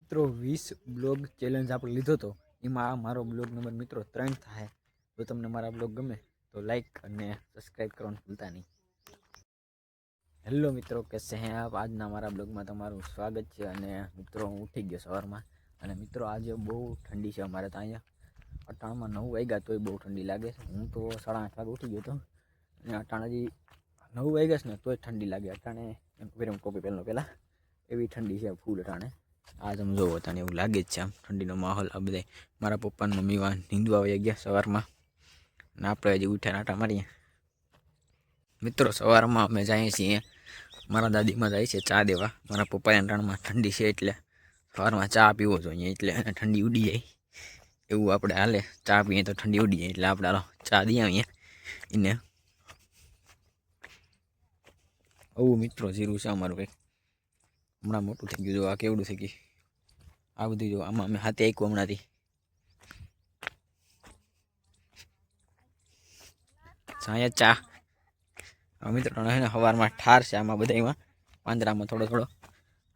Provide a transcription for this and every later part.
મિત્રો 20 blog challenge આપણે લીધો હતો એમાં આ મારો બ્લોગ નંબર મિત્રો 3 થાય. જો તમને મારા બ્લોગ ગમે તો લાઈક અને સબસ્ક્રાઈબ કરવાનું ભૂલતા નહીં. હેલો મિત્રો, કેસે હે આપ? આજના મારા બ્લોગમાં તમારું સ્વાગત છે. અને મિત્રો હું ઉઠી ગયો સવારમાં. અને મિત્રો આજે બહુ ઠંડી છે અમારે ત્યાં. અહીંયા અટાણમાં 9 વાગ્યા તોય બહુ ઠંડી લાગે છે. હું તો 8:30 વાગે ઉઠી ગયો હતો અને અટાણ હજી 9 વાગ્યા છે ને તોય ઠંડી લાગે. અટાણે ગરમ કોપી પહેલાં એવી ઠંડી છે ફૂલ અટાણે. આ તમે જોવો તને એવું લાગે જ છે આમ ઠંડીનો માહોલ. આ બધા મારા પપ્પાને મમ્મી નીંદવા વહી ગયા સવારમાં અને આપણે હજી ઉઠ્યા આટા મારીએ. મિત્રો સવારમાં અમે જઈએ છીએ, મારા દાદીમાં જાય છે ચા દેવા. મારા પપ્પાએ અટાણમાં ઠંડી છે એટલે સવારમાં ચા પીવો જોઈએ, એટલે ઠંડી ઉડી જાય એવું આપણે હાલે. ચા પીએ તો ઠંડી ઉડી જાય એટલે આપણે હાલો ચા દઈ આવીએ એને. આવું મિત્રો જીરું છે અમારું કંઈક. હમણાં મોટું થઈ ગયું. જો આ કેવડું થઈ ગયું આ બધું. જો આમાં અમે હાથે આંક્યું હમણાંથી. સાયા ચા મિત્રો સવારમાં ઠાર છે આમાં બધામાં પાંદડામાં થોડો થોડો.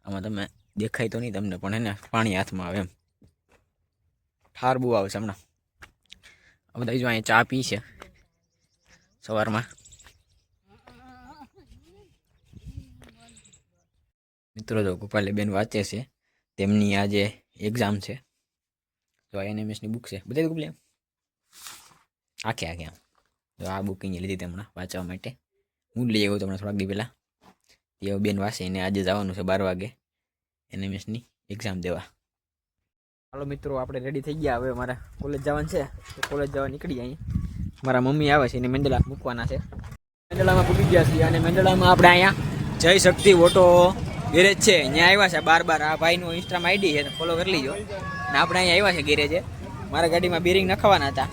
આમાં તમે દેખાય તો નહીં તમને, પણ એને પાણી હાથમાં આવે એમ. ઠાર બહુ આવે છે હમણાં. આ બધા જો અહીંયા ચા પી છે સવારમાં. મિત્રો જો ગોપાલી બેન વાંચે છે, તેમની આજે એક્ઝામ છે. તો એનએમએસની બુક છે બધા બુક લે આખે આમ. તો આ બુક અહીંયા લીધી હમણાં વાંચવા માટે. હું લઈ આવ્યો તમને થોડાક દી પહેલાં. તે બેન વાંચે એને આજે જવાનું છે 12 વાગે એનએમએસની એક્ઝામ દેવા. હાલો મિત્રો, આપણે રેડી થઈ ગયા. હવે મારે કોલેજ જવાનું છે તો કોલેજ જવા નીકળી જાય. મારા મમ્મી આવે છે એને મેંદડા મૂકવાના છે. મેંદડામાં પૂકી ગયા છીએ અને મેંદડામાં આપણે અહીંયા જય શક્તિ ઓટો ગેરેજ છે અહીંયા આવ્યા છે. 12 આ ભાઈનું ઇન્સ્ટામાં આઈડી છે, ફોલો કરી લીજો. ને આપણે અહીંયા આવ્યા છે ગેરેજે. મારા ગાડીમાં બેરિંગ નખાવાના હતા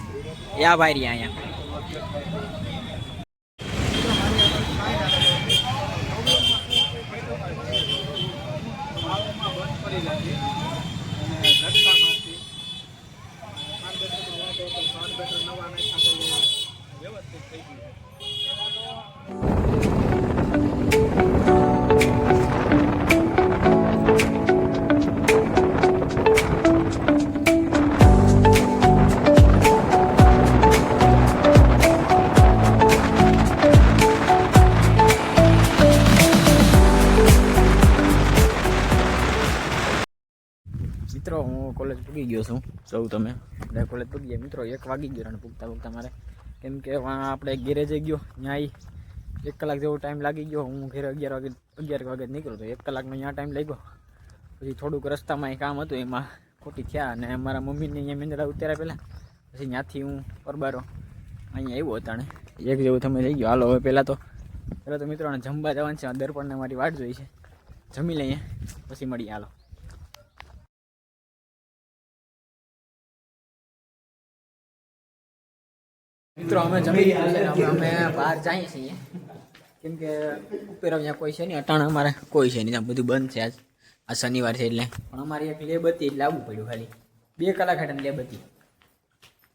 એ આ ભાઈ રહ્યા અહીંયા. મિત્રો હું કોલેજ પૂગી ગયો છું. સૌ તમે આપણે કોલેજ પૂગી ગયા. મિત્રો 1 વાગી ગયો અને પૂગતા મારે, કેમ કે આપણે ગેરેજે ગયો ત્યાં 1 કલાક જેવો ટાઈમ લાગી ગયો. હું ઘરે 11 વાગે નીકળ્યો તો 1 કલાકનો ત્યાં ટાઈમ લાગ્યો. પછી થોડુંક રસ્તામાં કામ હતું એમાં ખોટી થયા અને મારા મમ્મીને અહીંયા મેંદડા ઉતાર્યા પહેલાં. પછી ત્યાંથી હું પરબારો અહીંયા આવ્યો હતા ને 1 જેવું તમે થઈ ગયો. હાલો હવે પહેલાં તો મિત્રોને જમવા જવાનું છે. દર્પણને મારી વાટ જોઈ છે. જમી લઈએ પછી મળીએ. હાલો મિત્રો અમે જમી અમે બહાર જઈએ છીએ, કેમ કે ઉપર અહીંયા કોઈ છે નહીં. અટાણે અમારે કોઈ છે નહીં, ત્યાં બધું બંધ છે. આ શનિવાર છે એટલે. પણ અમારી એક લેબ હતી એટલે આવવું પડ્યું. ખાલી 2 કલાક હાટની લેબ હતી.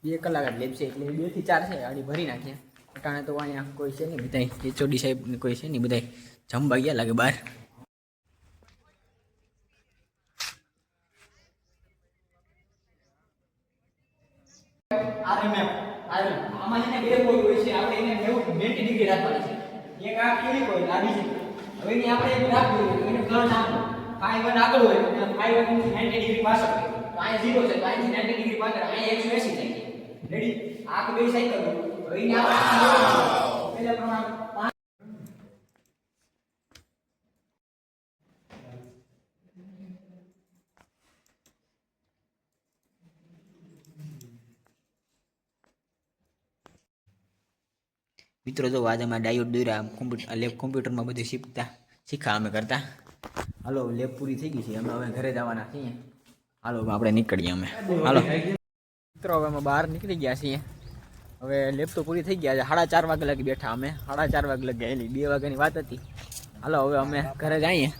2 કલાક જ લેબ છે એટલે 2 થી 4 છે. ગાડી ભરી નાખીએ. અટાણે તો અહીંયા કોઈ છે નહીં. બધા એચઓડી સાહેબ કોઈ છે નહીં, બધા જમવા ગયા લાગે બહાર. આમાં એને 2 કોઈ હોય છે. આપણે એને 90 ડિગ્રી રાખવાની છે. એક આ કેવી કોઈ લાગી છે. હવે એની આપણે એક રાખવું હોય તો એને કર્ણ નાખો. 5 આગળ હોય અને 5 ની 90 ડિગ્રી પાછળ હોય. તો અહીંયા 0 છે તો અહીંથી 90 ડિગ્રી પાછળ અહીંયા 180 થાય. રેડી? આ બે સાયકલ હવે એને આપણે પહેલા પ્રમાણે મિત્રો જો આજે અમે ડાયોડ દોર્યા. કોમ્પ્યુટરમાં બધું શીખા અમે કરતા. હાલો લેબ પૂરી થઈ ગઈ છે. અમે હવે ઘરે જવાના છીએ. હાલો આપણે નીકળીએ અમે. હાલો મિત્રો હવે અમે બહાર નીકળી ગયા છીએ. હવે લેબ તો પૂરી થઈ ગયા છે. 4:30 વાગે લગી બેઠા અમે. 4:30 વાગે લગી ગયેલી. 2 વાગ્યાની વાત હતી. હાલો હવે અમે ઘરે જઈએ.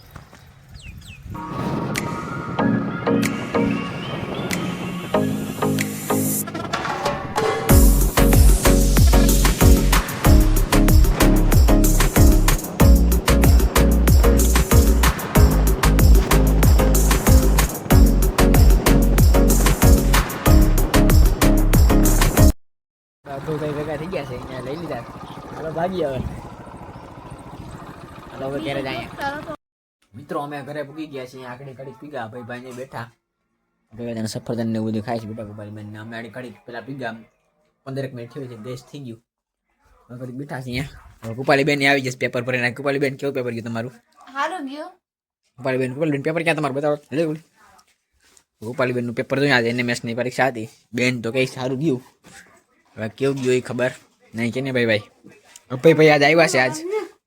ભાગી હવે હવે ક્યારે જાય મિત્રો અમે ઘરે પૂગી ગયા છીએ આકડી કડી પીગા ભાઈ ભાઈ બેઠા ભાઈ તને સફરજન ને બધું ખાય છે બેટા ગોપાલી બેન ને અમે આડી કડી પેલા પીગા 15 મિનિટ થઈ છે દેશ થઈ ગયું હવે બેઠા છીએ અહીંયા ગોપાલી બેન આવી જશે પેપર ભરીને ગોપાલી બેન કેવું પેપર ગયું તમારું સારું ગયું ગોપાલી બેન પેપર ક્યાં તમારું બતાવો લે ગોપાલી બેન નું પેપર જોયું આજે એનએમએસ ની પરીક્ષા હતી બેન તો કઈ સારું ગયું હવે કેવું ગયું એ ખબર નહીં કે ને ભાઈ ભાઈ ભાઈ આજ આવ્યા છે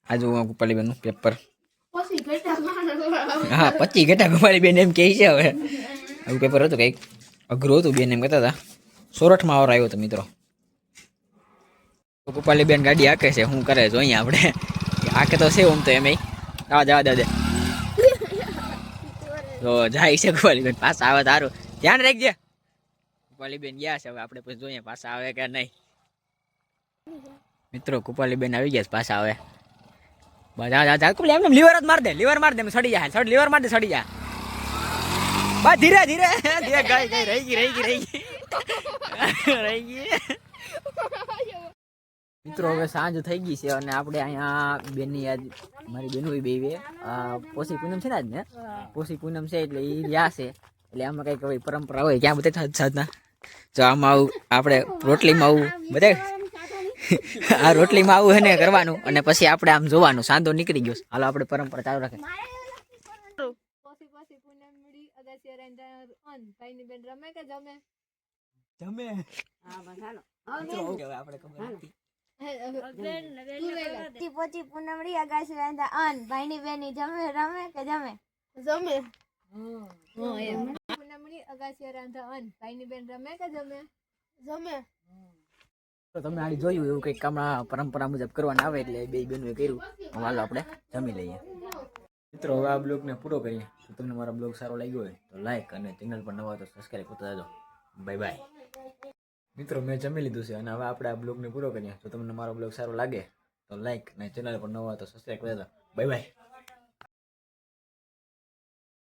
આજ ગોપાલી બેન નું પેપર હા 25 ઘટા ગોપાલી બેન એમ કહે છે હવે એવું પેપર હતું કંઈક અઘરું હતું બેન એમ કહેતા હતા સોરઠમાં ઓર આવ્યો હતો મિત્રો ગોપાલી બેન ગાડી હાકે છે શું કરે જોઈએ આપણે હાકે તો છે આમ તો એમ જવા દે તો જાય છે ગોપાલી બેન પાછા આવે તારું ધ્યાન રાખજે ગોપાલી બેન ગયા છે હવે આપણે પછી જોઈએ પાછા આવે કે નહીં મિત્રો ગોપાલી બેન આવી ગયા પાછા આવે એમને લીવર જ માર દે સડી જાય લીવર માર દે સડી જાય બસ ધીરે ધીરે ગઈ રહી ગઈ મિત્રો હવે સાંજ થઈ ગઈ છે અને આપણે અહીંયા બેનની યાદ મારી બેન હોય બે પોષી પૂનમ છે ને આજ ને પોષી પૂનમ છે એટલે એ રહ્યા છે એટલે આમાં કઈક હવે પરંપરા હોય ક્યાં બધા સાધના જો આમાં આવું આપણે રોટલીમાં આવું બધા આ રોટલીમાં આવું હે કરવાનું અને પછી આપણે આમ જોવાનું સાંધો નીકળી ગયો હાલો આપણે પરંપરા ચાલુ રાખે પોચી પૂનમડી અગાસી રાંધા અન ભાઈની બેની જમે રમે કે જમે પૂનમડી અગાસી રાંધા અન ભાઈની બેન રમે કે જમે તો તમે આડી જોયું એવું કંઈક કામ પરંપરા મુજબ કરવાનું આવે એટલે બે બેનોએ કર્યું હાલો આપણે જમી લઈએ મિત્રો હવે આ બ્લોગને પૂરો કરીએ તો તમને મારો બ્લોગ સારો લાગ્યો હોય તો લાઈક અને ચેનલ પર નવા તો સબસ્ક્રાઈબ કરતા જાજો બાય બાય મિત્રો મેં જમી લીધું છે અને હવે આપણે આ બ્લોગને પૂરો કરીએ તો તમને મારો બ્લોગ સારો લાગે તો લાઈક અને ચેનલ પર નવા તો સબસ્ક્રાઈબ કરતા જાજો બાય બાય